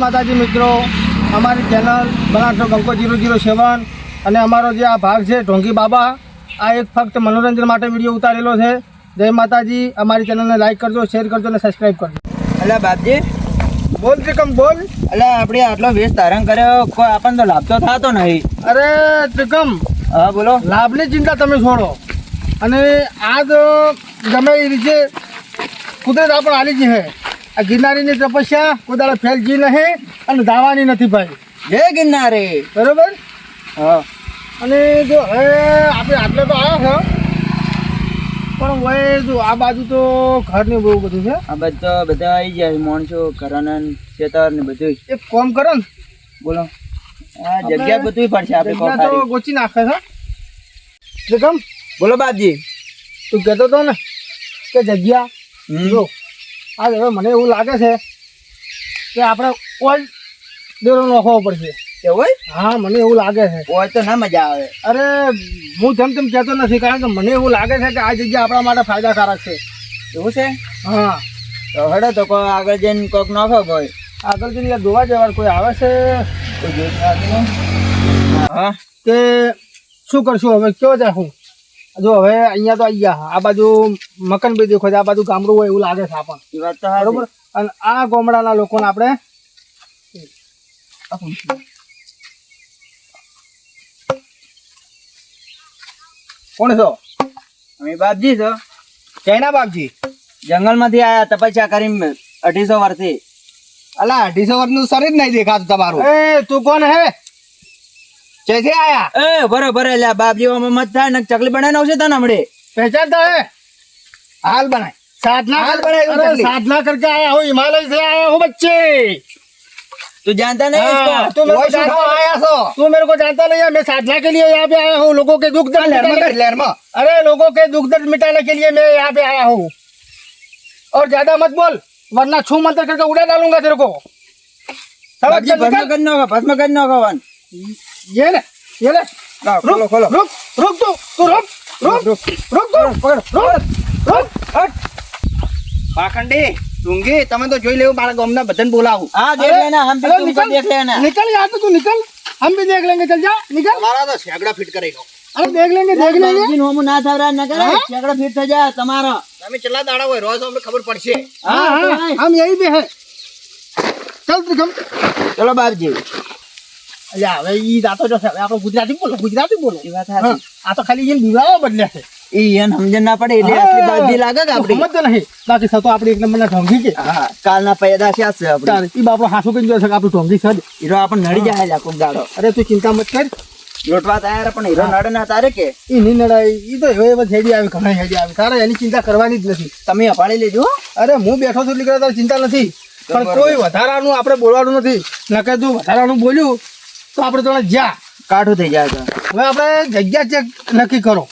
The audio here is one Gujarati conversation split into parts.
માતાજી મિત્રો, અમારી ચેનલ બનાસો બંકો 007 અને અમારો જે આ ભાગ છે ઢોંગી બાબા, આ એક ફક્ત મનોરંજન માટે વિડીયો ઉતારેલો છે. જય માતાજી. અમારી ચેનલને લાઈક કરજો, શેર કરજો અને સબસ્ક્રાઈબ કરજો. એટલે બાપજી બોલ ત્રિકમ બોલ. એટલે આપણે આટલો વેશ ધારણ કર્યો, કોઈ આપણને તો લાભ તો થતો નહીં. અરે ત્રિકમ, હા બોલો. લાભની ચિંતા તમે છોડો, અને આ તો ગમે એ રીતે કુદરત આપણે હાલી જ છે. આ ગિરનારીની તપસ્યા કોઈ દાડો ફેલજી નહીં અને દાવાની નથી ભાઈ. જય ગિરનારે. બરોબર. હા. અને જો હવે આપણે આટલે તો આવ્યા છે, પણ હવે જો આ બાજુ તો ઘર ને બહુ બધું છે. આ બધા આવી જાય માણસો, ઘરના ખેતર ને બધું. એક કામ કરો ને, બોલો. આ જગ્યા બધું પડશે આપણે જગ્યા તો ગોચી નાખે છે. ત્રિકમ બોલો બાપજી. તું કહેતો હતો ને કે જગ્યા જો આ હવે મને એવું લાગે છે કે આપણે ઓલ ડેરો નાખવો પડશે. એવું હોય? હા, મને એવું લાગે છે. હોય તો ના મજા આવે. અરે હું જેમ તેમ કહેતો નથી, કારણ કે મને એવું લાગે છે કે આ જગ્યા આપણા માટે ફાયદાકારક છે. એવું છે? હા, તો હડો તો કોઈ આગળ જઈને કોક નાખો. કોઈ આગળ જઈને જોવા જવાનું કોઈ આવે છે કોઈ જોઈ. હા, કે શું કરશું હવે, કયો જાય હું. જો હવે અહીંયા તો આવી ગયા, આ બાજુ મકાન બી દેખો છે, આ બાજુ ગામડું હોય એવું લાગે છે આપણને. એ વાત તો બરોબર. અને આ ગામડાના લોકોને આપણે કોણ છો? અમે બાપજી છો. ચાઇના બાપજી? જંગલમાંથી આયા તપસ્યા કરીને 250 વર્ષથી. અલા 250 વર્ષનું શરીર નહીં દેખાતું તમારું. એ તું કોણ હે? कैसे आया? ए बरोबर है बापजी मत था न चकली बनाना उसे था ना हमने पहचानता है? हाल बनाए साधना हाल बनाए. अरे साधना करके आया हूँ, हिमालय से आया हूँ बच्चे. तू जानता नहीं इसको? तू मेरे को जानता आया सो? तू मेरे को जानता नहीं है. मैं साधना के लिए यहाँ पे आया हूँ, लोगों के दुख दर्द अरे लोगों के दुख दर्द मिटाने के लिए मैं यहाँ पे आया हूँ. और ज्यादा मत बोल वरना छू मंत्र करके उड़ा डालूंगा तेरे को. भस्म करना होगा. ये ले खोलो खोलो. रुक पाखंडी ढूंगी તમે તો જોઈ લેવું, મારા ગામના બધાને બોલાવું. હા દેખ લેના, हम भी तुमको देख लेना. निकल यहाँ तो तू निकल, हम भी देख लेंगे. चल जा निकल. તમારા તો છેગડા ફિટ કરી લો. अरे देख लेंगे નોમું ના થાવરા ન કરે, છેગડા ફિટ થઈ જાય તમારો. તમે ચલા દાડા હોય રોજ અમને ખબર પડશે. हाँ हम यही पे है. चल त्रिकम. ચલો બાપજી. અલ્યા હવે ઈ દાતો જો છે, હવે આપણે ગુજરાતી બોલો. એ વાત સાચી. આ તો ખાલી એને બીવાવા બદલ્યા છે. ઈ એને સમજણ ના પડે એટલે આટલી બાજી લાગે કે આપડી સમજ નહીં. બાકી સતો આપણે એક નંબરના ઢોંગી છે. હા, કાલના પેદા છે આપણે. ઈ બાપડો હાસુ કઈ જોશે કે આપણું ઢોંગી છે. હીરો આપણને નડી જાય લા કોક દાડો. અરે તું ચિંતા મત કર. લોટવા તૈયાર પણ હીરો નડે ના તારે કે ઈ ની નડાઈ. ઈ તો હવે હેડી આવી, ઘણા હેડી આવી. તારે એની ચિંતા કરવાની જ નથી. તમે અપાડી લેજો. અરે હું બેઠો છું એટલે તારે ચિંતા નથી, પણ કોઈ વધારાનું આપણે બોલવાનું નથી. નકર તું વધારાનું બોલ્યું તો આપણે તો જ્યાં કાઠું થઈ જાય. હવે આપણે જગ્યા ચેક નક્કી કરો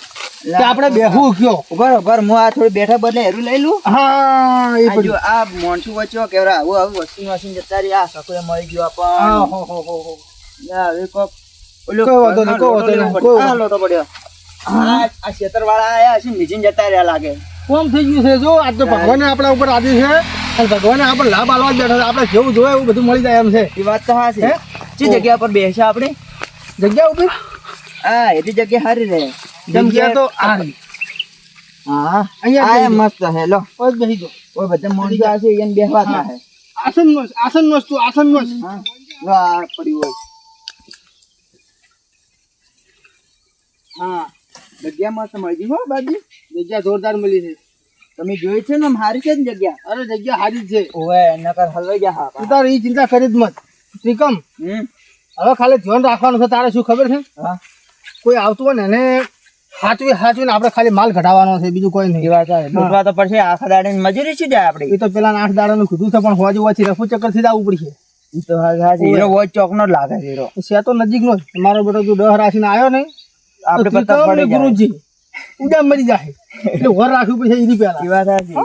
કે આપણે બેહવું કયો. બરોબર, હું આ થોડી બેઠા બદલે હેરું લઈ લઉં. હા, એ જો આ મોણસું વચ્ચો કેવરા આવું વસ્તી જતા રહી. આ સકુરે મળી ગયો આપણ. હવે કોક લોટો પડ્યો. આ ખેતર વાળા આયા છે, નીચે જતા રહ્યા લાગે. કોમ થઈ ગયું છે. જો આજ તો ભગવાને આપણા ઉપર આદિ છે અને ભગવાને આપણે લાભ આલવા જ બેઠા છે. આપણે જેવું જોવે એવું બધું મળી જાય એમ છે. એ વાત તો હા છે. જે જગ્યા પર બેસે આપણે જગ્યા ઉપર હા એટલી જગ્યા સારી રહે. જગ્યા તો આ રહી. હા અહીંયા અહીંયા મસ્ત હે. લો ઓય બેહી જો. ઓય બધા મોણી આ છે એને બેહવા ના હે. આસન મસ્ત હા લો આ પડ્યું હોય. હા, જગ્યા મસ્ત મળી ગઈ હો બાજી. જગ્યા જોરદાર મળી છે. તમે જોઈ છે ને હારી છે ને જગ્યા. અરે જગ્યા હારી જ છે. ઓવે નકર હલવાઈ ગયા. તું તાર એ ચિંતા કરી જ મત ત્રિકમ. હવે ખાલી ધ્યાન રાખવાનું છે. તારે શું ખબર છે? હા, કોઈ આવતું હોય ને એને હાચવીને આપણે ખાલી માલ ઘટાડવાનો છે, બીજું કોઈ નહીં. લૂંટવા તો પડશે. આખા દાડે મજૂરી છે જાય આપડે. એ તો પેલા 8 દાડાનું કીધું છે, પણ હોવાથી હોવાથી રફુ ચક્કર થી જવું પડશે. એ તો હીરો વોચ ચોક નો લાગે છે. હીરો છે તો નજીક નો જ. મારો બેટો તું 10 રાખીને આવ્યો નહીં, આપણે પત્તા પડી ગુરુજી ઉડા મરી જાય એટલે વર રાખવું પડશે. એની પેલા એ વાત સાચી.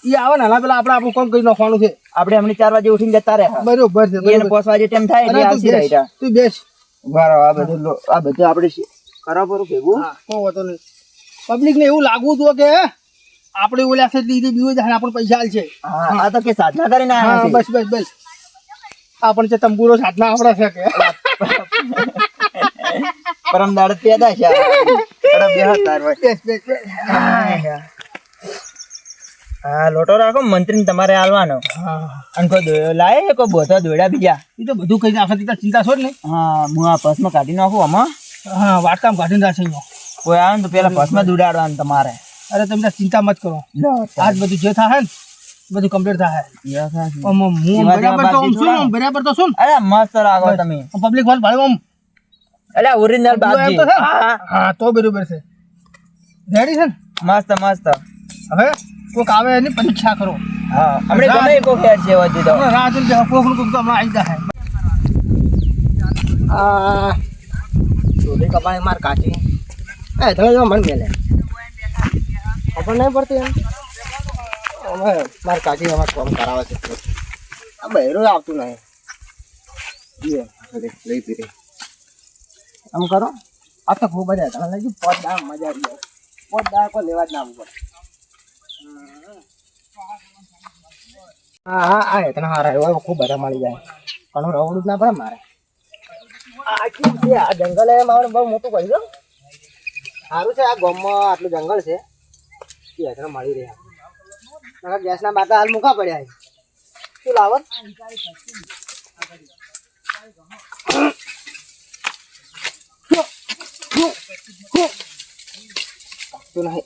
એ આવે ને પેલા આપણે આપણું કામ કરી નાખવાનું છે. આપણે હમણાં 4 વાગે ઉઠીને જતા રહ્યા. બરોબર છે. એને 5 વાગે ટાઈમ થાય એટલે આવશે રાઈટા. તું બેસ. બરાબર. આ બધું આપણે ખરાબર ભેગું. હા, કોઈ વાતો નહીં. પબ્લિક ને એવું લાગવું હતું કે આપણે ઓલા છે લીધી બીજો જાય, આપણે પૈસા આલ છે. આ તો કે સાધના કરીને આવ્યા છે. બસ આપણે જે તંબુરો સાધના આવડે છે કે પરમ દાડે પેદા છે અરે બે તાર હા લોટો રાખો મંત્રી તમારે હાલવાનો અને કોઈ લાય કોઈ બોધા દોડ્યા બીજા એ તો બધું કઈ નાખે તો ચિંતા છો જ નહીં. હા હું આ પર્સમાં કાઢી નાખું આમાં હા વાટકામ કાઢીને રાખશે અહીંયા. કોઈ આવે ને તો પેલા પર્સમાં દોડાડવાનું તમારે અરે તમે તાર ચિંતા મત કરો. આજ બધું જે થાય ને બધું કમ્પ્લીટ થાય. આમ હું બરાબર તો આમ છું, આમ બરાબર તો છું. અરે મસ્ત લાગો તમે પબ્લિક વાળ ભાડે આમ અરે ઓરિજિનલ બાપજી તો છે ને? હા તો બરોબર છે. રેડી છે ને? મસ્ત મસ્ત હવે કોક આવે એની પરીક્ષા કરો. હા આપણે ગમે કો ખેર છે વધી તો રાહ જોઈને બેહો, કોકનું કોક તો હમણાં આવી જાય. આ ચોલી કપાળી માર કાચી એ તમે જો મન મેલે ખબર નહીં પડતી એમ. અમે માર કાચી અમારે કામ કરાવે છે. આ બહેરો આવતું નહીં. લઈ પીરે આમ કરો. આ તો ખૂબ જ તમે લઈ પોત દામ મજા આવી જાય. પોત દામ કોઈ લેવા જ ના આવવું પડે. હા હા આ એટલા હારા એવા ખૂબ બધા મળી જાય પણ રવડું જ ના પડે મારે. આ કેવું છે આ જંગલ એ મારે બહુ મોટું કરી દો. સારું છે આ ગામમાં આટલું જંગલ છે એ એટલા મળી રહ્યા. ગેસના બાટા હાલ મૂકા પડ્યા છે. શું લાવત શું નહીં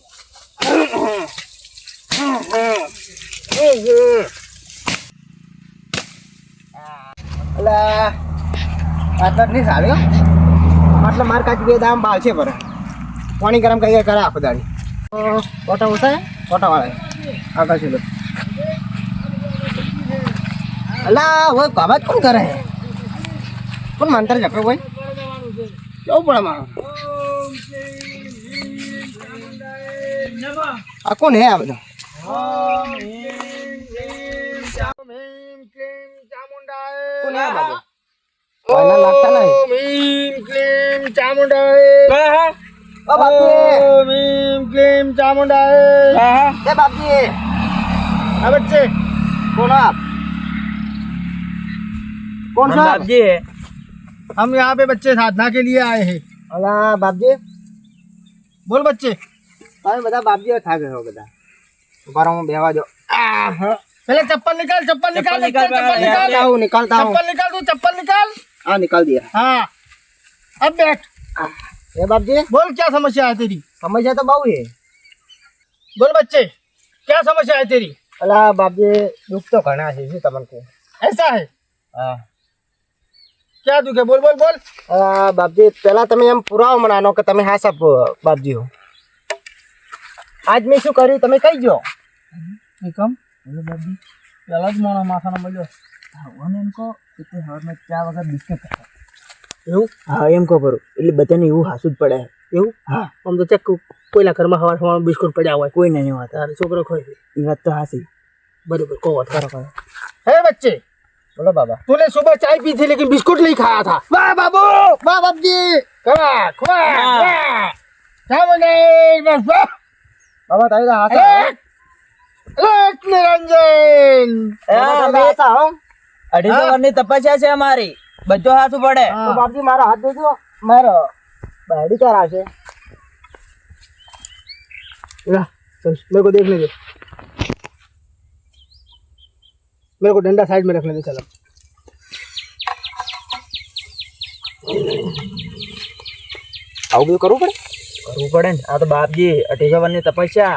અલા આટલા નહીં સારું એટલે માર કાચી બે દામ બાળ છે પર પાણી ગરમ કરી કરે આખો દાડી ફોટા ઉઠાય ફોટા વાળા આગળ છે અલા હોય બાબા કોણ કરે કોણ માનતર જકરો ભાઈ કેવું પડે મારો આ કોણ હે આ બધું કોણ હે આ બધું કોઈના લાગતા નહીં. ઓ बापजी बच्चे कौन आप कौन सा बापजी है हम यहाँ पे बच्चे साधना के लिए आए हैं. अला बापजी बोल बच्चे अरे बता बापजी था गए हो बता ऊपर हूँ बेवा जो पहले चप्पल निकाल चप्पल निकाल निकालता हूँ चप्पल निकाल तू चप्पल निकाल. हाँ निकाल दिया. हाँ अब बैठ. ये बापजी बोल क्या समस्या है तेरी. समस्या तो बहु है. बोल बच्चे क्या समस्या है तेरी. अला बापजी दुख तो घना है तमन को. ऐसा है. हाँ क्या दुख है बोल बोल बोल. बापजी पहला તમે એમ પુરાવો મનાનો કે તમે હા સબ બાપજી હો. આજ મેં શું કર્યું તમે કહી જો. એકમ બોલો બાપજી પેલા જ મોણા માથાનો મળ્યો. અને એમ કહો કે હવારમાં ચા વગર બિસ્કિટ ખાતા એવું. હા એમ કહો કરું એટલે બધાને એવું હાસું જ પડે એવું. હા આમ તો ચેક કોઈના ઘરમાં હવાર બિસ્કુટ પડ્યા હોય કોઈ નહીં વાત તારે છોકરો ખોઈ એ વાત તો હાસી बराबर को बात करो है बच्चे. बोलो बाबा तूने सुबह चाय पी थी लेकिन बिस्कुट नहीं खाया था. वाह बाबू वाह बाबजी वाह वाह क्या बोले बस वाह बाबा ताई का हाथ एक निरंजन अढ़ी વર્ષની તપસ્યા છે અમારી બધો હાસું પડે तो बाबजी मारा हाथ दे दो मारो बड़ी तरह से चल मेरे को देखने दे मेरे को डंडा साइड में रखने दे. चलो આવું બધું કરવું પડે ને આ તો બાપજી 28 વર્ષની તપસ્યા.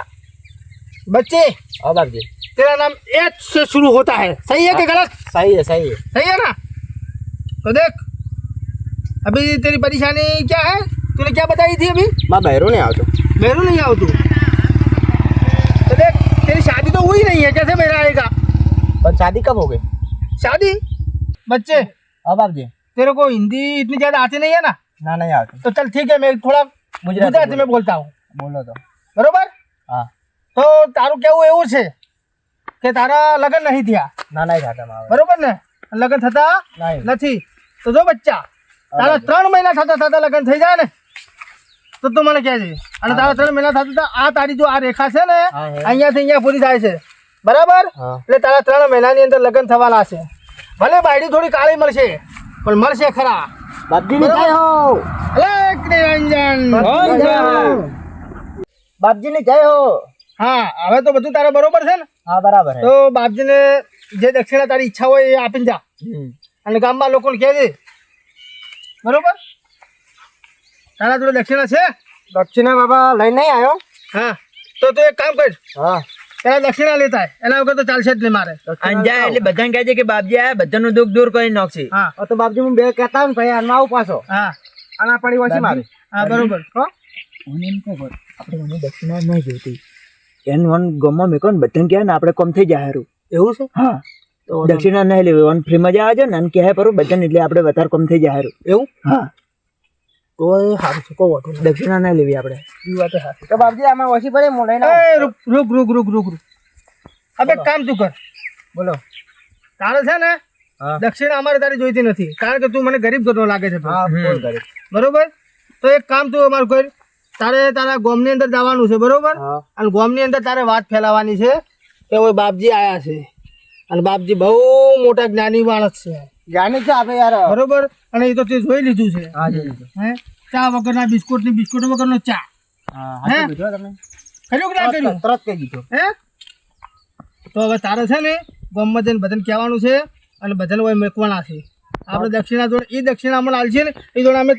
बच्चे हाँ बापजी तेरा नाम एच से शुरू होता है सही है कि गलत. सही है सही है सही है ना. तो देख अभी तेरी परेशानी क्या है तूने क्या बताई थी अभी. मैं बहरो नहीं आता मेरू नहीं आओ तू. तो देख तेरी शादी तो हुई नहीं है कैसे मेरा आएगा. पर शादी कब हो गई. शादी बच्चे हाँ बापजी तेरे को हिंदी इतनी ज्यादा आती नहीं है ना. ना नहीं आती तो चल ठीक है मैं थोड़ा गुजराती में बोलता हूँ बोलो तो बरोबर. हाँ તો તારું કેવું એવું છે કે તારા લગ્ન નહીં થયા. ના નહીં થતા મારા બરોબર ને લગ્ન થતા નહીં. નથી તો જો બચ્ચા તારા 3 મહિના થતા થતા લગ્ન થઈ જાય ને તો તું મને કહેજે. અને તારા 3 મહિના થતા આ તારી જો આ રેખા છે ને હા, હે. અહીંયાથી અહીંયા પૂરી થાય છે બરાબર. હા. એટલે તારા 3 મહિનાની અંદર લગ્ન થવાના છે ભલે બાયડી થોડી કાળી મળશે પણ મળશે ખરા. બાપજીની જય હો. અલે નિરંજન. બાપજીની જય હો. હા હવે તો બધું તારે બરોબર છે ને? હા બરાબર તો બાપજીને જે દક્ષિણા તારી ઈચ્છા હોય એ આપીને જા અને ગામમાં લોકોને કહેજે બરોબર. તારા જોડે દક્ષિણા છે? દક્ષિણા બાબા લઈને નહીં આવ્યો. હા તો તું એક કામ કર, હા પેલા દક્ષિણા લેતા આય. એના વગર તો ચાલશે જ નહીં મારે. અંજા એટલે બધાને કહે છે કે બાપજી આયા બધાનું દુઃખ દૂર કરી નાખશે. હા તો બાપજી હું બે કહેતા ને ભાઈ આમાં આવું પાછો હા આના પડી વસી મારે. હા બરોબર. મને એમ કહો આપણે મને દક્ષિણા નહીં જોઈતી એન વન ગમમાં મેકો ને બધાને કહે ને આપણે કોમ થઈ જાય હારું. એવું છે? હા તો દક્ષિણા નહીં લેવી વન ફ્રીમાં જ આવે છે ને અને કહે પરું બધાને એટલે આપણે વધારે કોમ થઈ જાય હારું. એવું? હા તો એ સારું છે, કહો વાંધો નહીં. દક્ષિણા નહીં લેવી આપણે. એ વાત સાચી. તો બાપજી આમાં વસી પડે હું લઈને એ રૂક રૂક રૂક રૂક રૂક રૂક. હવે એક કામ તું કર, બોલો. તારે છે ને હા. દક્ષિણા અમારે તારી જોઈતી નથી કારણ કે તું મને ગરીબ ઘરનો લાગે છે. હા બોલ કરે. બરોબર. તો એક કામ તું અમારું કર, તારે તારા ગામની અંદર જવાનું છે બરોબર. હા અને ગામની અંદર તારે વાત ફેલાવવાની છે કે હવે બાપજી આયા છે અને બાપજી બહુ મોટા જ્ઞાની માણસ છે જાણી છે આપણે યાર. બરોબર. અને એ તો તે જોઈ લીધું છે. હા જોઈ લીધું. હે ચા વગરના બિસ્કુટ ની બિસ્કુટ વગરનો ચા. હા હે? હા કીધું તમે. કર્યું કે ના કર્યું? તરત કહી દીધું. હે તો હવે તારે છે ને ગામમાં જઈને બધાને કહેવાનું છે અને બધાને હોય મૂકવાના છે. આપણે દક્ષિણા જોડે એ દક્ષિણા અમને આલશે ને એ જોડે અમે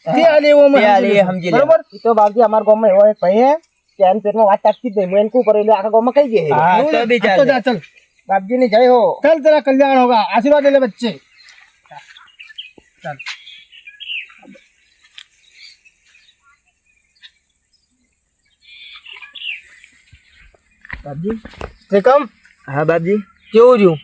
તે આલી એવું અમે તે આલી સમજી સમજી લઈશું. બરોબર. એ તો બાપજી અમારા ગામમાં એવો એક ભાઈ હે કે એમ પેટમાં વાત તાકતી જ નહીં. હું એને કહું પર એટલે આખા ગામમાં કહી દે. હા એવું તો છે? બી હા, તો ચાલે. જા ચલ. બાપજીની જય હો. चल तेरा कल्याण होगा, आशीर्वाद ले बच्चे. चल બાપજી ત્રિકમ હા બાપજી કેવું રહ્યું?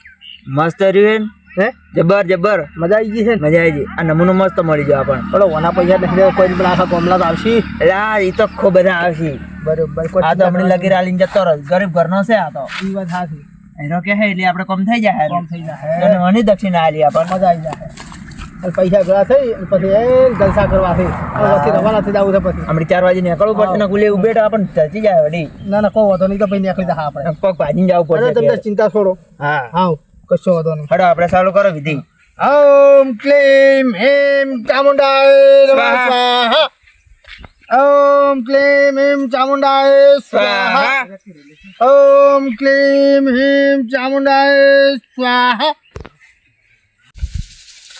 મસ્ત રહ્યું હે જબર જબર મજા આવી ગઈ છે ને? મજા આવી ગઈ. આ નમૂનો મસ્ત મળી ગયો આપણને. બોલો ઓના પૈસા નથી કોઈ પણ આખા કોમલા તો આવશે. એટલે આ ઈ તો ખૂબ બધા આવશે. બરોબર. કોઈ આ તો આપણે લગી રાલીને જતો રહ્યો ગરીબ ઘરનો છે આ તો. ઈ વાત સાચી. એનો કે હે એટલે આપણે કોમ થઈ જાય કોમ હારું. થઈ જાય. અને વની દક્ષિણા આલી આપણને. મજા આવી જાય. અને પૈસા ભેગા થઈ અને પછી એ જલસા કરવા થઈ. પછી રવાના થઈ જવું છે પછી. આપણે 4 વાગે નીકળવું પડશે ને ગુલે ઉભેટા આપણને ચર્ચી જાય વડી. ના ના કહો વાંધો નહીં તો પછી નીકળી જા આપણે. પગ ભાજીને જવું અરે પડશે તમે ત્યારે. ચિંતા છોડો. હા હા કશો વાંધો નહીં. હડો આપણે ચાલુ કરો વિધિ. ઓમ ક્લીમ હેમ ચામુંડાય નમઃ સ્વાહા. ઓમ ક્લીમ હેમ ચામુંડાય સ્વાહા. ઓમ ક્લીમ હેમ ચામુંડાય સ્વાહા.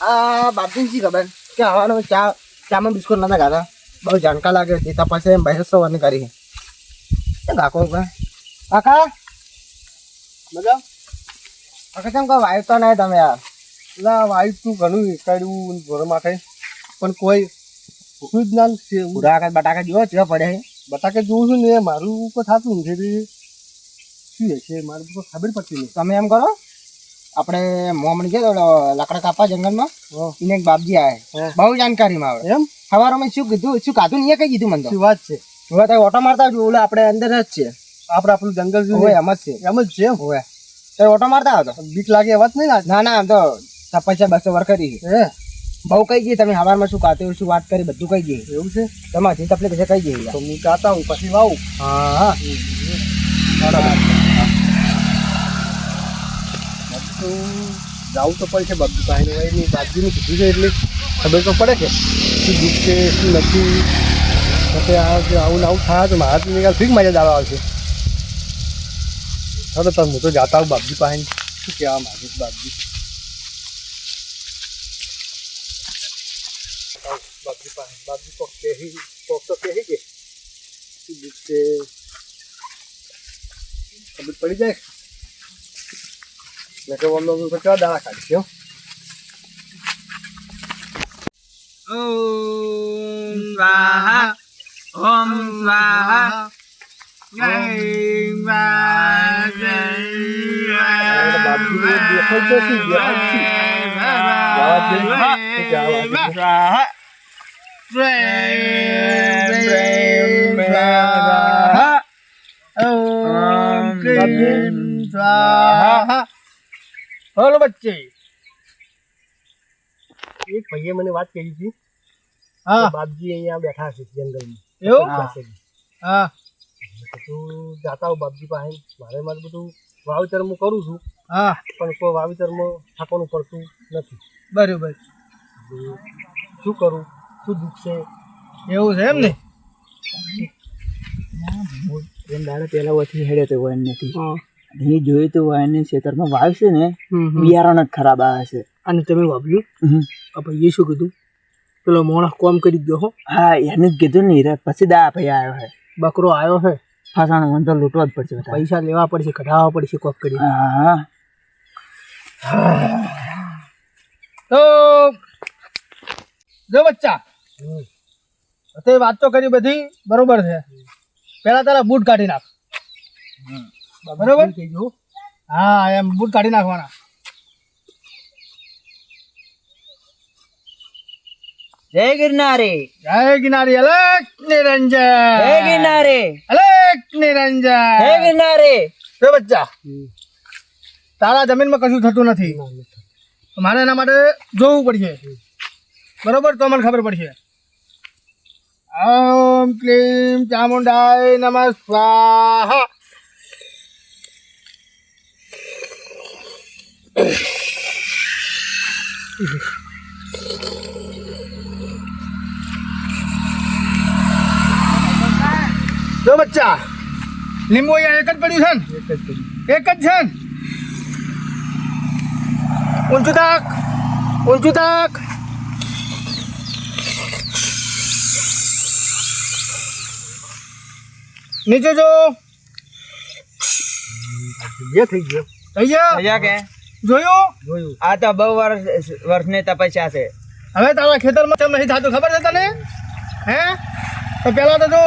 આ બાપજીને શી ખબર કે હવાનું ચામાં બિસ્કુટ નતા ખાતા. બહુ જાણકાર લાગે છે તપાસે એમ ભાઈ સવાની કરી છે. કાકો કાકા મજા કાકા કેમ કહો વાયુ તો નહીં તમે યાર. ના વાઈફ તું ઘણું કાઢ્યું ઘર માટે પણ કોઈ પૂછું જ ના છે. બટાકા બટાકા જેવો ચેવા પડે છે. બટાકે જોઉં છું ને મારું કોઈ થતું નથી. શું છે મારે તો ખબર પડતી નહીં. તમે એમ કરો આપણે મોમણી છે લાકડા કાપવા જંગલમાં એને એક બાપજી આવે બહુ જાણકારીમાં આવે. એમ સવારમાં શું કીધું શું કાધું ને એ કઈ કીધું મને તો. શું વાત છે? હવે તો ઓટો મારતા આવજો ઓલા આપણે અંદર જ છે. આપણે આપણું જંગલ હવે જોઈએ એમ જ છે. એમ જ છે એમ. હવે તો ઓટો મારતા આવતો. બીક લાગે એ વાત નહીં ને? ના ના આમ તો તપસ્યા બસો વર કરી હે બહુ કહી ગઈ તમે સવારમાં શું કાતું શું વાત કરી બધું કહી ગઈ. એવું છે? તમારે જે તકલીફ છે કહી ગઈ. તો હું જાતા હું પછી વાવું. હા હા જાવું તો પડશે બાપજી પાસે હોય નહીં. બાપજીનું કીધું છે એટલે ખબર તો પડે કે શું દુઃખ છે શું નથી. પછી આ જે આવું ને આવું થાય તો મારા તો નિકાલ ઠીક મજા દાવા આવશે. હવે તો હું તો જાતા આવું બાપજી પાસે. શું કહેવા માંગુ છું બાપજી? બાપજી પાસે બાપજી કોક તો કહી કે શું દુઃખ છે ખબર પડી જાય. મેં કહ્યું અમને કેવા દાણા કાઢી હો. ઓમ સ્વાહા ઓમ સ્વાહા જય બોલો બચ્ચે. એક ભાઈએ મને વાત કરી હતી. હા બાપજી અહીંયા બેઠા છે જંગલમાં. એવું? હા તું જાતા આવ બાપજી પાસે. મારે બધું વાવતર હું કરું છું હા પણ કોઈ વાવેતરમાં થાકવાનું પડતું નથી. બરાબર. શું કરું, શું દુઃખ છે? એવું છે એમ ને? એમ દાડા પેલા ઓછી હેડે તો વાયન નથી. એ જોયું તો વાયન ખેતરમાં વાવશે ને બિયારણ જ ખરાબ આવે છે. અને તમે વાવ્યું? આપણે એ શું કીધું? પેલો માણસ કોમ કરી ગયો હો. હા એને જ કીધું ને હીરા પછી દા ભાઈ આવ્યો છે. બકરો આવ્યો છે. ફસાણો મને તો લૂંટવા જ પડશે બધા. પૈસા લેવા પડશે, કઢાવવા પડશે કોક કરી. હા તો જો બચ્ચા, તે વાત તો કરી બધી બરોબર છે. પેલા તારા બૂટ કાઢી નાખ. બરોબર? હા એમ બૂટ કાઢી નાખવાના. જય ગિરનારી. જય ગિરનારી. અલક નિરંજન. જય ગિરનારી. અલક નિરંજન. જય ગિરનારી. જો બચ્ચા, તારા જમીનમાં કશું થતું નથી. મારે એના માટે જોવું પડશે. બરોબર? તો મને ખબર પડશે. ઓમ ક્લીમ ચામુંડાય નમઃ સ્વાહા. જો બચ્ચા, લીંબુ અહીંયા એક જ પડ્યું છે ને? એક જ છે ને? ઊંચું તાક, ઊંચું તાક. નીચે જો. જે થઈ ગયો. થઈ ગયો? મજા કે જોયું? જોયું. આ તો બહુ વર્ષની તપસ્યા છે. હવે તારા ખેતરમાં કેમ નહીં થતું ખબર છે તને? હે? તો પેલા તો જો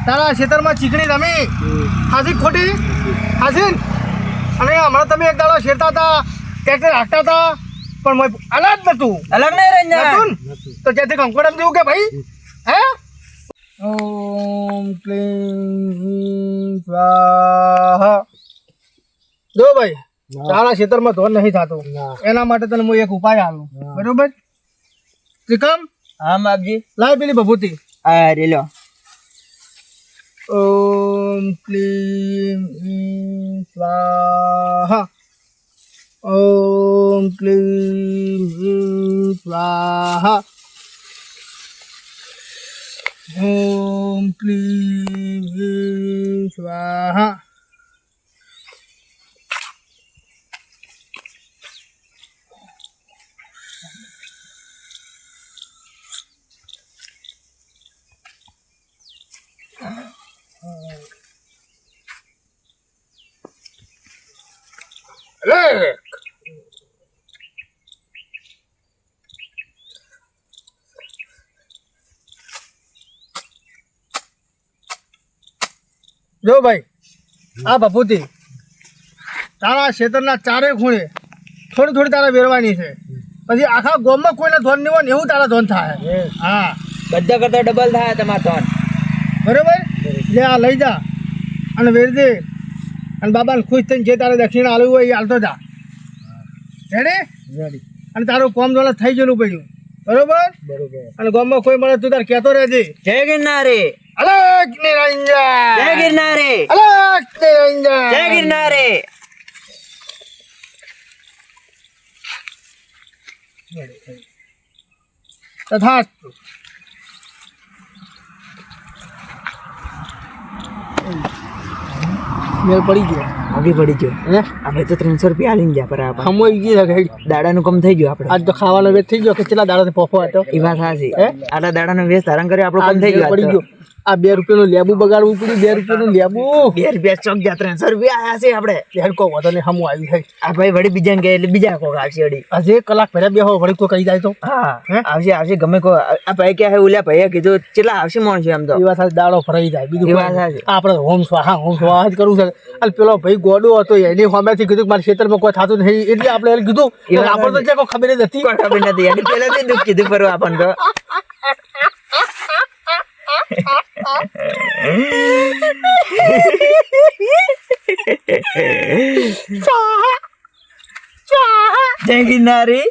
તારા ખેતરમાં ચીકણી રમી હાસી ખોટી હાસી ને? અને હમણાં તમે એક દાડો શેરતા હતા, ટ્રેક્ટર હાંકતા હતા, પણ અલગ નતું. અલગ નહીં રંજન. નતું ને? તો ત્યાંથી કંકોડમ જેવું કે ભાઈ હે? ઓમ ક્લીમ સ્વાહા. જો ભાઈ, તારા ખેતરમાં ધોન નહીં થતું, એના માટે તને હું એક ઉપાય આલું. બરોબર? ત્રિકમ, હા બાપજી. લાય પેલી ભભૂતિ. હા રેલો. ઓમ ક્લીમ સ્વાહા. ઓમ ક્લીમ સ્વાહા. ઓમ ક્લીમ સ્વાહા. જો ભાઈ, આ ભભૂતિ તારા ક્ષેત્રના ચારે ખૂણે થોડી થોડી તારે વેરવાની છે. પછી આખા ગામમાં કોઈને ધોન નહીં હોય ને એવું તારા ધોન થાય. હા બધા કરતા ડબલ થાય તમારા ધોન. બરોબર? લે આ લઈ જા અને વેર દે, અને બાબાને ખુશ થઈને જે તારે દક્ષિણા આલવું હોય એ હાલતો જા. રેડી? અને તારું કોમ જોડે થઈ ગયેલું પડ્યું. બરોબર? અને ગામમાં કોઈ મળે તું તારે કહેતો રહેજે. જય ગિરનારી. અલક નિરંજન. જય ગિરનારી. અલક નિરંજન. જય ગિરનારી. તથાસ્તુ. મેળ પડી ગયો. આગે પડી ગયો. હે? આપણે તો 300 રૂપિયા આલીને ગયા પર આપણે હમોઈ ગઈ છે. દાડાનું કામ થઈ ગયું આપણે. આજ તો ખાવાનો વેચ થઈ ગયો કે કેટલા દાડાથી પોફો હતો. એ વાત સાચી. હે? આટલા દાડાનો વેશ ધારણ કર્યો આપણું કામ થઈ ગયું. પડી ગયો. આ 2 રૂપિયાનું લેબુ બગાડવું પડ્યું. 2 રૂપિયાનું લેબુ. 2 રૂપિયા ચોક ગયા 300 રૂપિયા આયા છે આપણે. યાર કો વધો ને હમું આવી છે. આ ભાઈ વળી બીજાને કહે એટલે બીજા કોક આવશે વળી. હજે કલાક પહેલા બેહો વળી તો કહી જાય તો. હા હે? આવશે ગમે કો. આ ભાઈ ક્યાં હે ઓલા ભાઈએ કીધું કેટલા આવશે માણસો એમ તો. એ વાત સાથે દાડો ફરાઈ જાય. બીજું એ વાત સાચી. આપણે હોમ સ્વાહા જ કરવું છે. અને પેલો ભાઈ ગોડો હતો એની સામેથી કીધું કે મારા ખેતરમાં કોઈ થતું નહીં એટલે આપણે એને કીધું. આપણે તો કોઈ ખબર જ નથી. કોઈ ખબર નથી. એની પહેલાથી દુઃખ કીધું પરવા આપણને તો. જય ગિરનારી.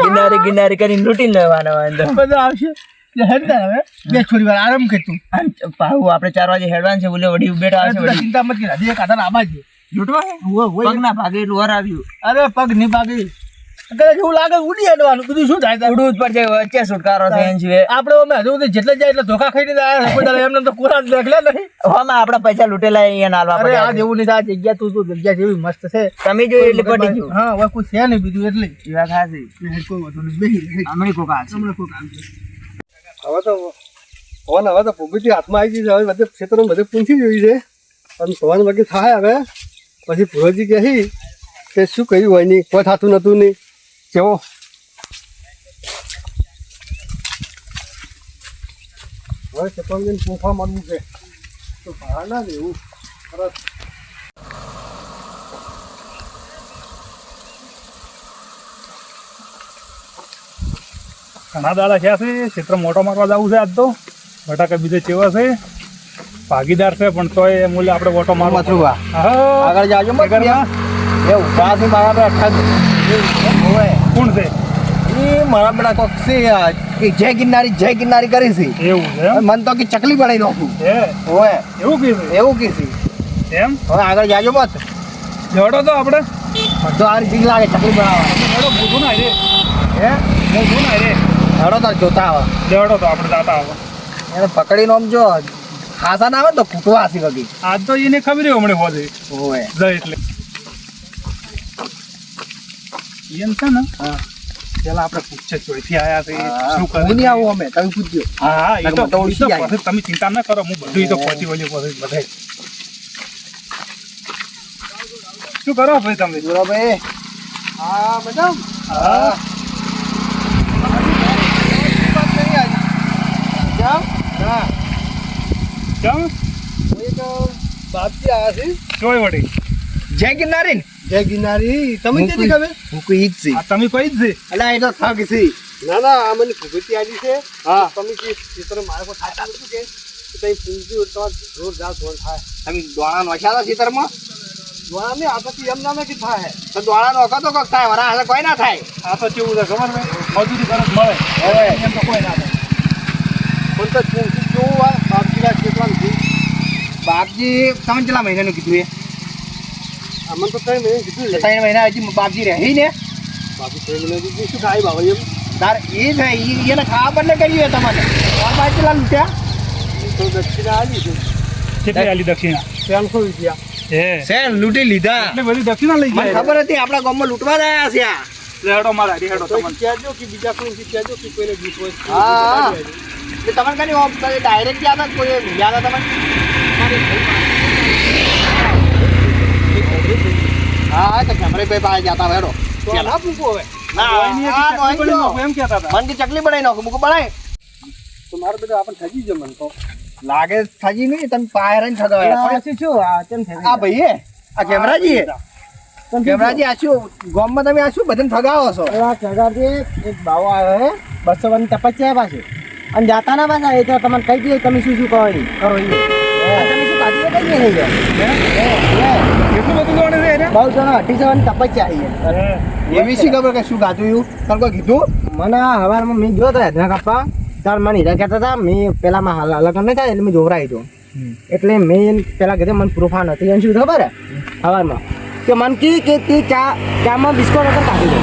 ગિરનારી ગિરનારી કરીને લૂંટી લેવાના હોય અંદર. બધા આવશે. હેડતા હવે બે થોડી વાર આરામ કરતું. પાહુ આપણે 4 વાગે હેડવાનું છે. બોલે વડી બેઠા આવશે વડી. ચિંતા મત કર. હજી એક આધાર આબા છે. લૂંટવા હે? પગના ભાગે એટલું વર આવ્યું. અરે પગ નહીં ભાગી કદાચ એવું લાગે ઉડી હેડવાનું બીજું શું થાય તારે? ઉડવું જ પડશે, વચ્ચે છુટકારો થાય એમ છે. આપણે અમે હજુ સુધી જેટલે જાય એટલે ધોખા ખાઈને જ આયા છે. કોઈ દાડો એમને તો કોરા દેખલે નહીં. હવામાં આપણા પૈસા લૂંટેલા અહીંયા નાલવા અરે આ પડ્યા છે. જેવું નહીં થાય. આ જગ્યા તું જગ્યા જેવી મસ્ત છે. તમે જોયું એટલે પટી ગયું. હા હવે કોઈ છે નહીં બીજું એટલે એ વાત સાચી. કોઈ વાંધો નહીં. બેસી રહે. હમણાં કોક આવશે. હમણાં કોઈ કામ છે. હવે તો ભૂગીટી હાથમાં આવી ગઈ છે. હવે બધે ક્ષેત્રમાં બધે પૂંછી જોઈ છે અને સવાન વગે થાય. હવે પછી ભુરોજી કહે કે શું કર્યું હોય નહીં, કોઈ થતું નતું નહીં. કેવો હવે ક્ષેત્રમાં પૂંફા મળવું છે તો ભાડા ના દેવું તરત. ઘણા દાડા થયા છે ક્ષેત્ર મોટો મારવા જવું છે આજ તો. બટાકા બીજે ચેવા છે, ભાગીદાર છે પણ તોય મૂલ્ય આપણે ઓટો મારવા પડે. મથુરા હા, આગળ જાજો મત ઘરમાં એ ઉભા છે મારા અઠા ઓય કોણ છે? એ મારા બેટા કોક છે કે જય ગિરનારી કરી છે. એવું છે એમ? મન તો કે ચકલી બનાવી નાખું. હે, ઓય એવું કીધું એવું કે છે. એમ? હવે આગળ જાજો મત લેવડો તો આપણે તો આ બીક લાગે ચકલી બનાવવા. લેવડો પૂછું ના રે, હે પૂછું ના રે. હેડો તાર જોતા આવે લેવડો તો આપણે જાતા આવે. એને પકડીને આમ જો ખાસા ના આવે ને તો કૂટવા હસી વગી. આજ તો એને ખબર હમણાં હોજે ઓય જાય એટલે એમ છે ને. હા પેલા આપણે પૂછે ચોઈથી આયા છે શું કરે હું નહીં છે? આવું અમે તમે પૂછજો. હા, એ તો નકર તો ઓળખી જાય. પછી તમે ચિંતા ના કરો, હું બધું ઈ તો પહોંચી વળી પછી બધે. શું કરો ભાઈ તમે? બોલો ભાઈ. હા મેડમ. હા, કેમ? બાપજી આવ્યા છે. ચોય વળી. જય ગિરનારી જય ગિરનારી. તમે ક્યાંથી ખબર? હું કોઈ ઈ જ છે. આ તમે કોઈ જ છે? એટલે એ તો થક છે. ના ના આ મને ભૂગીટી આવી છે. હા તમે કે ક્ષેત્ર મારે કોઈ થાતું નતું કે તમે પૂંજ્યું તો જોરદાર ધોળ થાય. તમે દોણા નોખ્યા હતા ખેતરમાં જોવા નહીં આ પછી એમ નામે કે થાય. તો દોણા નોખો તો કોક થાય વરા હાલે કોઈ ના થાય. આ તો કેવું છે ખબર છે? મજૂરી ગરજ મળે હવે એમ તો કોઈ ના થાય. પણ તો પૂંજ્યું કેવું હોય બાપજીના ક્ષેત્રમાં બાપજી તમે કેટલા મહિનાનું કીધું એ? અમને તો કઈ મેં કીધું છે. 3 મહિના હજી બાપજી રહી ને બાપુ કઈ મને કીધું શું ખાય બાબા એમ તાર એ થાય એને ખાવા બદલે કરીએ તમને કોણ બાપ કેટલા લૂટ્યા? તો દક્ષિણા આવી છે કેટલી આલી દક્ષિણા? 300 રૂપિયા. હે, છે લૂંટી લીધા. એટલી બધી દક્ષિણા લઈ મને ગયા? ખબર હતી આપણા ગામમાં લૂંટવા જ આવ્યા છે આ. લેવડો મારા હેડો તો તમને. કહેજો કે બીજા કોઈ કહેજો કે કોઈને ગીત હોય તો હા. કહેજો. એટલે તમને કઈ ઓમ ડાયરેક્ટ ગયા હતા કોઈ ગયા હતા તમને? હા તો કેમરે ભાઈ પાસે જતા હેડો. તો આ ના પૂછો હવે. ના કોઈની આ એક ચકલી નોઈ નાખો એમ કહેતા હતા. મન કે ચકલી બનાવી નાખો મૂકો બનાય. તો મારે બધા આપણને થજી જ મન તો લાગે થાજી નહીં તમે પાયર ને ઠગાવ્યા. શું આ કેમ થાય? આ ભાઈએ આ કેમરાજી કેમરાજી આ શું ગામમાં તમે આ શું બધાને ઠગાવો છો? એક બાવો આવ્યો હે 200 તપસ્યા પાસે અને જાતા ના પાછા એ તો તમને કહી દઈએ તમે શું શું કરવાની કરો એ તમે શું કાઢી કઈ નહીં જાય કેટલું બધું દોડે છે એને? બહુ જણા 280 તપસ્યા આવી એવી શી ખબર કે શું ગાતું એવું તને કોઈ કીધું? મને હવારમાં મેં જોયો તો હેદના કાપા તાર મને હીરા કહેતા હતા મેં પેલામાં લગ્ન નહીં થાય એટલે મેં જોવરાઈ દઉં એટલે મેં પેલા કીધું મને પ્રૂફાન હતી એને શું ખબર હે હવારમાં કે મન કે તે ચામાં બિસ્કુટ વગર કાઢી દો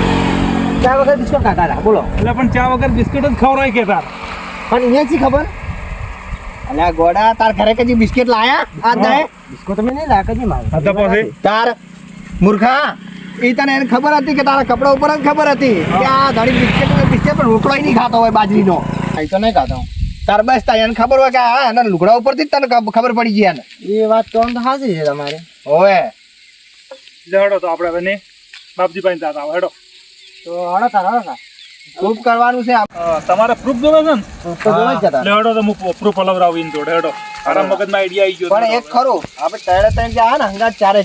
ચા વગર બિસ્કુટ ખાતા હતા બોલો એટલે પણ ચા વગર બિસ્કિટ જ ખવડાય કે તાર? પણ અહીંયા શી ખબર અલ્યા ગોડા તાર ઘરે કદી બિસ્કિટ લાયા આ દાય બિસ્કુટ તમે નહીં લાગે છે મારે હતા પછી તાર મૂર્ખા એ તને એને ખબર હતી કે તારા કપડા ઉપર જ ખબર હતી કે આ ધડી બિસ્કિટ પણ રોકડો નહીં ખાતો હોય બાજરીનો. એ તો નહીં ખાતો તાર બસ તાર એને ખબર હોય કે હા એના લુગડા ઉપરથી જ તને ખબર પડી ગઈ એને. એ વાત તો આમ તો સાચી છે તમારે ઓવે લેવડો તો આપણે હવે ને બાપજી પાસે જાતા આવો હેડો. તો હળો તાર હળો તાર ખૂબ કરવાનું છે. તમારે પ્રૂફ જોવે છે ને? તો જોવા જ જતા લેવડો તો હું પ્રૂફ અલવરાવું ઈન જોડે હેડો. મારા મગજમાં આઈડિયા આવી ગયો. પણ એક ખરું આપણે ત્રણ જે આ ને હંગાત 4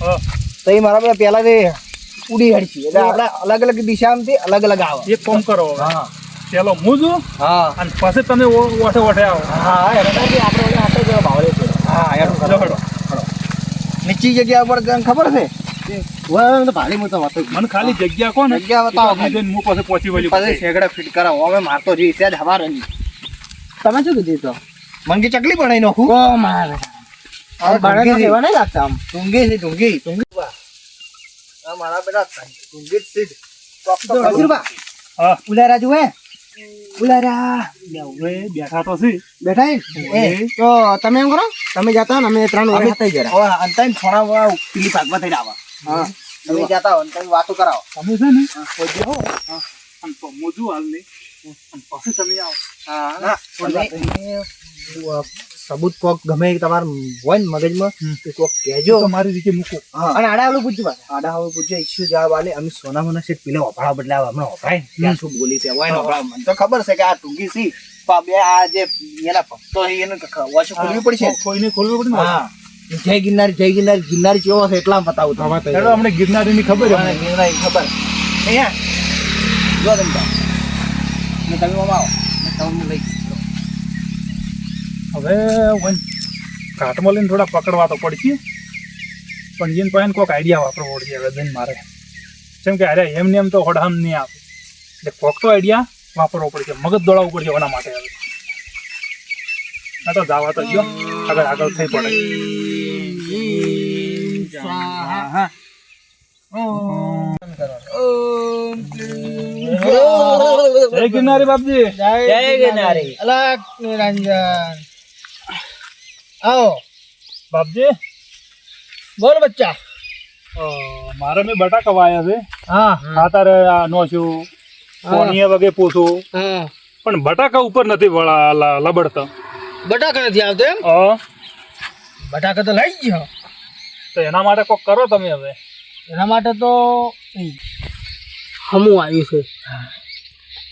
હા, તો એ મારા બધા પહેલા જે ઉડી હડશી એટલે આપણે અલગ અલગ દિશામાંથી અલગ અલગ આવે. એક કામ કરો હવે. હા પેલો હું છું હા અને પછી તમે ઓઠે ઓઠે આવો. હા એનાથી આપણે ઓલા હાથે જેવા ભાવડે છે. હા હેડો લો હેડો. નીચી જગ્યા ઉપર તને ખબર છે તો ભાડી મોટો વાતો મને ખાલી જગ્યા કોણ જગ્યા બતાવો ખાલી. હું પાસે પહોંચી વળી પછી શેગડા ફિટ કરાવો હવે મારતો જી છે જ હવાર તમે શું કીધું તો મને કે ચકલી બનાવી નાખું. ઓ મારે બાળક એવા નહીં લાગતા આમ ટુંગી આ મારા બેટા ટુંગી સીધ કસ્તુરબા હા ઉલારા જો હે ઉલારા હવે બેઠા તો છે બેઠા એ તો તમે એમ કરો તમે જાતા ને અમે 3 વાગે હતા જરા હવે અંતાઈ છોણા પેલી ભાગમાં થઈ આવા હા તમે જાતા હો ને તમે વાતો કરાવો તમે છે ને કોઈ હો અને તો મોજું હાલ નહીં અને પછી તમે આવો હા સબૂત કોક ગમે એ તમાર હોય ને મગજમાં તો કોક કહેજો તો મારી રીતે મૂકો અને આડા આવલું પૂછજો પાછા આડા હવે પૂછજો ઈશ્યુ જવાબ આલે અમે સોના સેટ પેલે ઓફાળા બદલાવા હમણાં ઓફાય ત્યાં શું બોલી છે હોય ને ઓફાળા મને તો ખબર છે કે આ ટૂંકી સી પણ બે આ જે એના ભક્તો છે એને વોશ ખોલવી પડશે કોઈને ખોલવું પડે ને હા જય ગિરનારી કેવો છે એટલા બતાવું તમે ચાલો અમને ગિરનારીની ખબર છે ગિરનારી ખબર અહીંયા જો તમે તમે આવો તમને લઈ હવે ઘાટમાં લઈને થોડા પકડવા તો પડશે પણ એને પાસે કોઈક આઈડિયા વાપરવો પડશે હવે જઈને મારે જેમ કે અરે એમને એમ તો હોડામ નહીં આપે એટલે કોક તો આઈડિયા વાપરવો પડશે મગજ દોડાવવું પડશે એના માટે હવે આ તો જાવા તો ગયો આગળ થઈ પડે જય ગિરનારી બાપજી જય ગિરનારી અલગ નિરંજન આવો બાપજી બોલ બચ્ચા મારે મેં બટાકા વાયા છે હા ખાતર આ નો છું કોણીએ વગે પોતું હા પણ બટાકા ઉપર નથી લબડતા બટાકા નથી આવતો એમ બટાકા તો લઈ ગયો તો એના માટે કોક કરો તમે હવે એના માટે તો હમું આવ્યું છે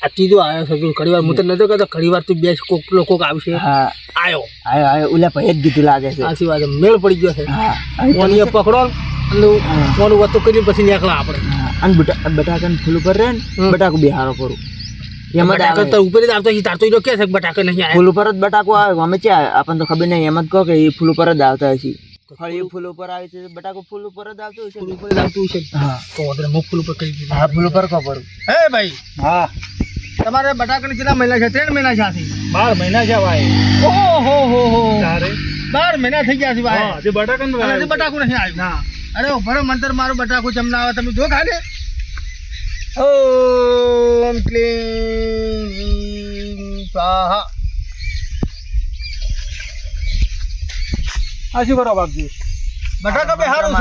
આ ચીજો આવ્યો છે ઘણી વાર હું તો નતો કહેતો ઘણી વાર તું બે કોક લોકો આવશે હા આવ્યો આયો ઉલા ભાઈ જ કીધું લાગે છે સાચી વાત છે મેળ પડી ગયો છે કોનીએ પકડો અને કોનું વતું કરી પછી નીકળા આપણે અને બટાકાને ફૂલ ઉપર રહે ને બટાકું બિહારો કરું એમાં બટાકા તો ઉપર જ આવતો તાર તો કે છે બટાકા નહીં આવ્યા ફૂલ ઉપર જ બટાકો આવે અમે ક્યાં આપણને તો ખબર નહીં એમ જ કહો કે એ ફૂલ ઉપર જ આવતા હશે ફળ એ ફૂલ ઉપર આવે છે બટાકો ફૂલ ઉપર જ આવતો હશે ઉપર જ આવતું છે હા તો વધારે મુખ ફૂલ ઉપર કરી દીધું હા ફૂલ ઉપર કહો પરું હે ભાઈ હા તમારે બટાકાને કેટલા મહિના છે 3 મહિના છે આથી 12 મહિના છે ભાઈ ઓહો હો હો તારે 12 મહિના થઈ ગયા છે ભાઈ હા જે બટાકા અને હજી બટાકું નહીં આવ્યું ના અરે ભરો મંતર મારું બટાકું ચમના આવે તમે જો ખાલે ઓમ ક્લીમ સ્વાહા આ શું કરો બાપજી બટાકા બે હારું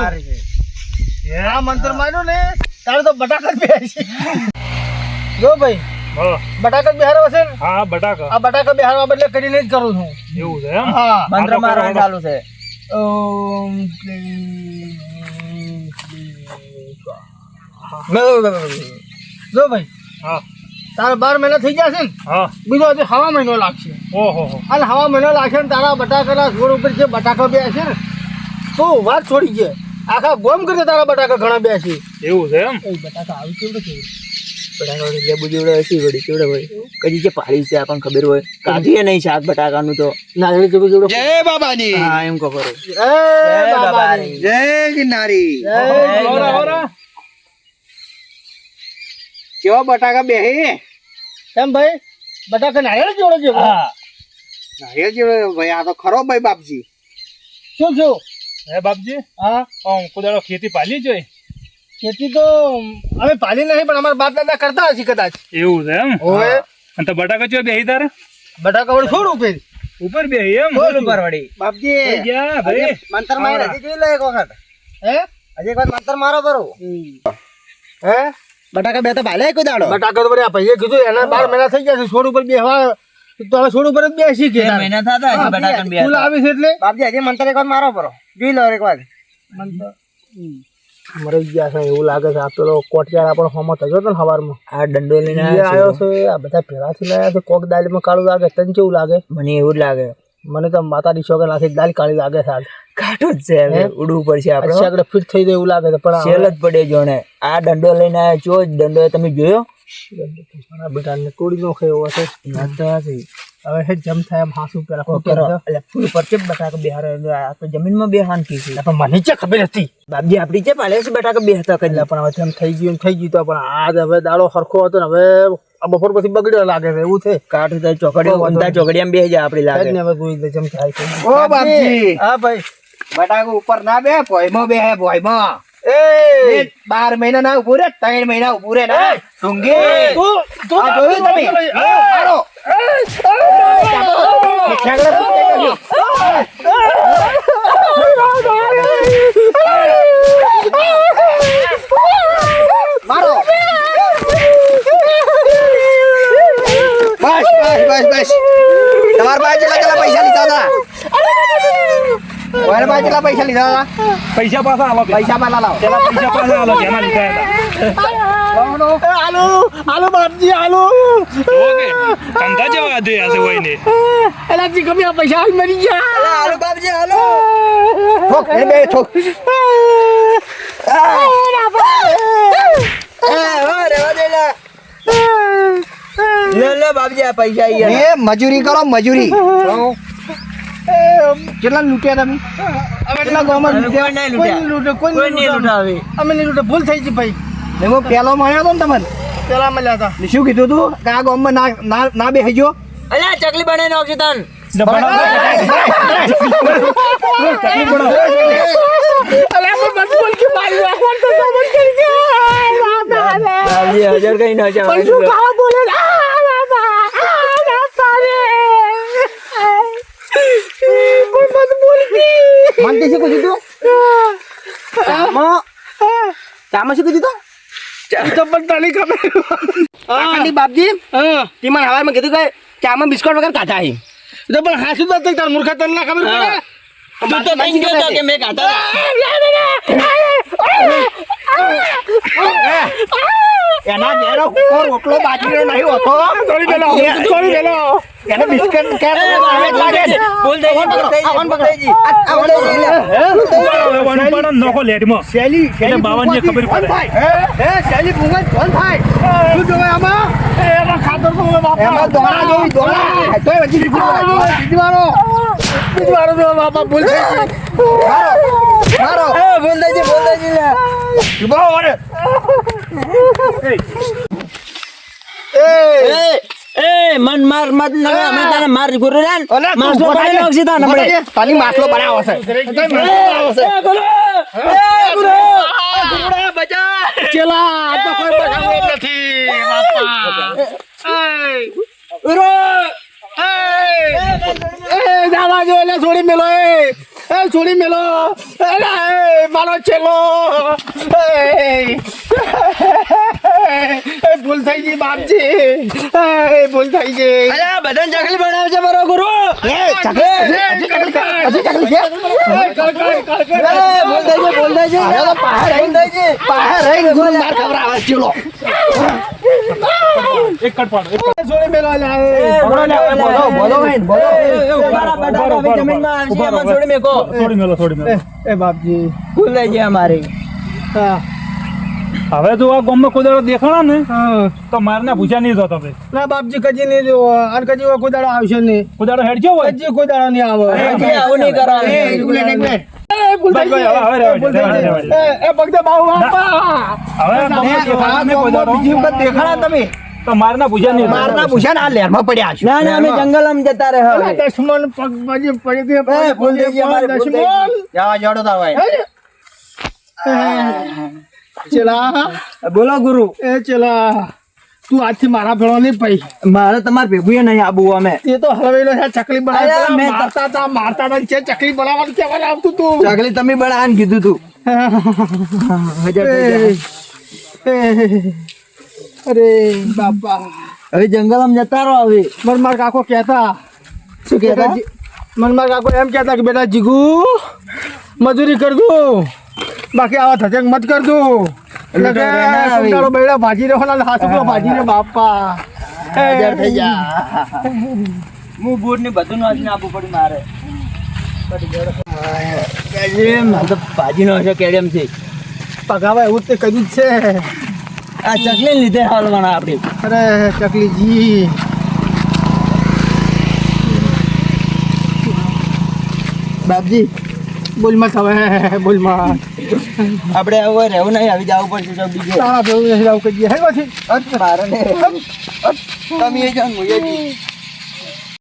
છે આ મંત્ર માર્યો ને તારે તો બટાકા જ બે છે જો ભાઈ હા બટાકા જ બે હારો હશે ને હા બટાકા આ બટાકા બે હારવા બદલે કરીને જ કરું છું એવું છે એમ હા મંત્ર મારવાનું ચાલુ છે ઓમ ક્લીમ જો ભાઈ હા તારા 12 મહિના થઈ ગયા છે ને હા બીજો હજી હવા મહિનો લાગશે ઓહો હો અને હવા મહિનો લાગશે ને તારા બટાકાના છોડ ઉપર જે બટાકા બે છે ને તો વાત છોડી છે આખા ગોમ કરતા તારા બટાકા ઘણા બે છે એવું છે એમ એ બટાકા આવી કેવડે કેવું બટાકા લેબુ જેવડે હશે વળી કેવડે હોય કદી જે પાડી છે આપણને ખબર હોય કાઢીએ નહીં શાક બટાકાનું તો નાગરી કેવું કેવડે જય બાબાજી હા એમ કહો પરું એ બાબાની જય ગિરનારી હોરા હોરા કેવા બટાકા બેહે કેમ ભાઈ બટાકા નારિયેળ જેવડે છે હા નારિયેળ જેવો ભાઈ આ તો ખરો ભાઈ બાપજી શું છું હે બાપજી હા કુદાડો ખેતી પાલી જોઈ ખેતી તો અમે પાલી નહીં પણ અમારા બાપ દાદા કરતા હશે કદાચ એવું છે એમ ઓય અને તો બટાકા ચો બેહી તારે બટાકા વળી છોડ ઉપર ઉપર બેહી એમ વળી બાપજી થઈ ગયા ભાઈ મંતર મારે હજી જોઈ લો એક વખત હે હજી એક વાર મંતર મારો પરું હે બટાકા બે તો ભાલે કોઈ દાડો બટાકા તો વળી આ ભાઈએ કીધું એના 12 મહિના થઈ ગયા છે છોડ ઉપર બેહવા તો હવે છોડ ઉપર જ બેસી કે મહિના થતા હજી બટાકા બે ફૂલ આવી છે એટલે બાપજી હજી મંતર એક વાર મારો પરો જોઈ લો એક વાર મરી ગયા છે એવું લાગે છે આ પેલો કોટિયાર આપણો હોમો થયો હતો ને સવારમાં આ દંડો લઈને આવ્યો છે આ બધા ભેળાથી લાયા છે કોક દાલમાં કાળું લાગે તને કેવું લાગે મને એવું જ લાગે મને તો માતાની શોખે નાખી દાલ કાળી લાગે છે હાલ કાઢું જ છે ઉડવું પડશે આપણે આગળ ફિટ થઈ જાય એવું લાગે છે પણ સેલ જ પડે જોણે આ દંડો લઈને આવ્યો જો દંડો તમે જોયો બેટાને તોડી નાખે એવો છે હવે હે જમ થાય એમ હાસુ પેલા કરો એટલે ફૂલ પર છે બટાકા બેહારે આ તો જમીનમાં બેહાન કી છે પણ મને છે ખબર હતી બાપજી આપડી છે પાલે છે બટાકા બેહતા કરી એટલે પણ હવે જેમ થઈ ગયું તો પણ આજ હવે દાડો સરખો હતો ને હવે આ બપોર પછી બગડ્યો લાગે છે એવું છે કાઠ થાય ચોકડીઓ ઊંધા ચોકડીયામાં બેહી જાય આપડી લાગે ને હવે જોઈ લે જેમ થાય છે ઓ બાપજી હા ભાઈ બટાકો ઉપર ના બે ભોયમાં બે હે ભોયમાં એ 12 મહિના ના ઉભું રે 3 મહિના ઉભું રે ના ઢુંગી તું આ જોયું તમે મારો ઠેકડે પૂછે મારો બસ તમાર પાસે કેટલા પૈસા લીધા હતા તમાર પાસે કેટલા પૈસા લીધા હતા પૈસા પાછા આલો પૈસા પાલા લાવો પેલા પૈસા પાછા આલો જેના લીધા હતા આલુ બાપજી આલુ ઓકે ધંધા જેવા દે હશે હોય ને એલા જી કમી આ પૈસા આવી મરી ગયા હાલો બાપજી હાલો ઠોક એ બે ઠોક લે બાપજી આ પૈસા એ મજૂરી કરો મજૂરી કેટલા લૂટ્યા તમે કેટલા ગામમાં લૂટ્યા કોઈ નહીં લૂટાવે અમે નહીં લૂટા ભૂલ થઈ ગઈ ભાઈ એમાં પેલો મળ્યો હતો ને તમને પેલા મળ્યા હતા ને શું કીધું તું કે આ ગામમાં ના બેસી ગયો અલ્યા ચકલી બનાવી નાખશે તન અલા પણ મત બોલ કે મારી વાહન તો સમજ કરી ગયા 1000 કઈ ના છે પણ શું ખાવા બોલે માનતી શું કીધું તું ચામાં શું કીધું તું તો પણ તને ખબર કાકાની બાપજી તીમાં હવામાં કીધું કે ચામાં બિસ્કટ વગર કાઢા હી તો પણ હાસુ તો તાર મૂર્ખા તને ના ખબર પડે તું તો કઈ ગયો તો કે મેં કાઢા એના ઘેરો કોર રોટલો બાજરીનો નહીં હોતો થોડી પેલો એને બિસ્કટ કે લાગે બોલ દે આવન પકડાઈ પણ નોખો લેટમાં શૈલી એટલે બાવનની ખબર પડે શૈલી ભૂંગા કોણ થાય શું જોવે આમાં એમાં ખાતર તો બાપા એમાં દોણા જોઈ દોણા તોય વજી બીજવારો જો બાપા ભૂલ થઈ ગઈ મારો બોલ દેજે લે ઉભો વરે એ મન માર મત ન અમે તને માર ગુરુ રાન માસલો બનાવી નાખશે તને આપણે તારી માસલો બનાવો છે ચલા આ તો કોઈ બચાવે નથી બાપા જાવા જો એટલે છોડી મેલો છોડી મેલો મારો ચેલો ભૂલ થઈ ગઈ બાપજી ભૂલ થઈ ગઈ અલ્યા બદન ચકલી બનાવે છે મારો ગુરુ બોલ દેજે એક કટ પાડો છોડી મેલો થોડી મેલો એ બાપજી ભૂલ દેજે અમારી હા હવે જો આ ગામમાં કોઈ દાડો દેખાણો ને તો મારને ભૂજા નહીં જતો ભાઈ ના બાપજી કજી નહીં જો અને કજી કોઈ દાડો આવશે નહીં કોઈ દાડો હેડ ગયો હોય કજી કોઈ દાડો નહીં આવે આવું નહીં કરાવે ભૂલ થઈ ગઈ ભૂલ થઈ ગઈ એ ભક્ત બાહુ બાપા હવે ગામમાં દેખાણો ને કોઈ દાડો બીજી વખત દેખાડા તમે તો મારના ભૂજા નહીં મારના ભૂષણ આ લેરમાં પડ્યા છે ના ના અમે જંગલમાં જતા રહે હવે દશમન પગ બાજી પડી ગઈ ભૂલ થઈ ગઈ અમારી, ભૂલ થઈ ગઈ. દશમન જવા જોડો તાર ભાઈ ચલા બોલો ગુરુ એ ચલા તું આજથી મારા ભેળો નહીં પઈ મારે તમારે ભેગું નહીં આબુ અમે એ તો હલવેલો છે ચકલી અરે, મેં બનાવતા મારતા હતા છે ચકલી બનાવવાનું કેવાનું આવતું તું ચકલી તમે બનાવવાનું કીધું તું હજાર થઈ ગયા. અરે બાપા હવે જંગલમાં જતા રહો હવે મનમાર કાકો કહેતા શું કહેતા? મનમાર કાકો એમ કહેતા કે બેટા જીગુ મજૂરી કર દઉં બાકી આવા ધજક મત કર દઉં એટલે કે ના આવે. સુંદરો બૈડા ભાજી રહ્યો ને હાથ ઉપર ભાજી ને બાપા હજાર થઈ ગયા હું બૂટ ને બધું નાખીને આપવું પડ્યું મારે મારે તો ભાજી નો હશે કેડેમ છે પગાવા એવું જ તે કર્યું જ છે આ ચકલી લીધે હાલવાના આપડે અરે ચકલીજી બાપજી બોલમાં હવે બોલમાં આપણે હવે રહેવું નહીં આવી જવું પડશે તો બીજે તારા ભેગું નથી આવું કહીએ હે પછી મારે ને તમે એ જાણ હું એ જ.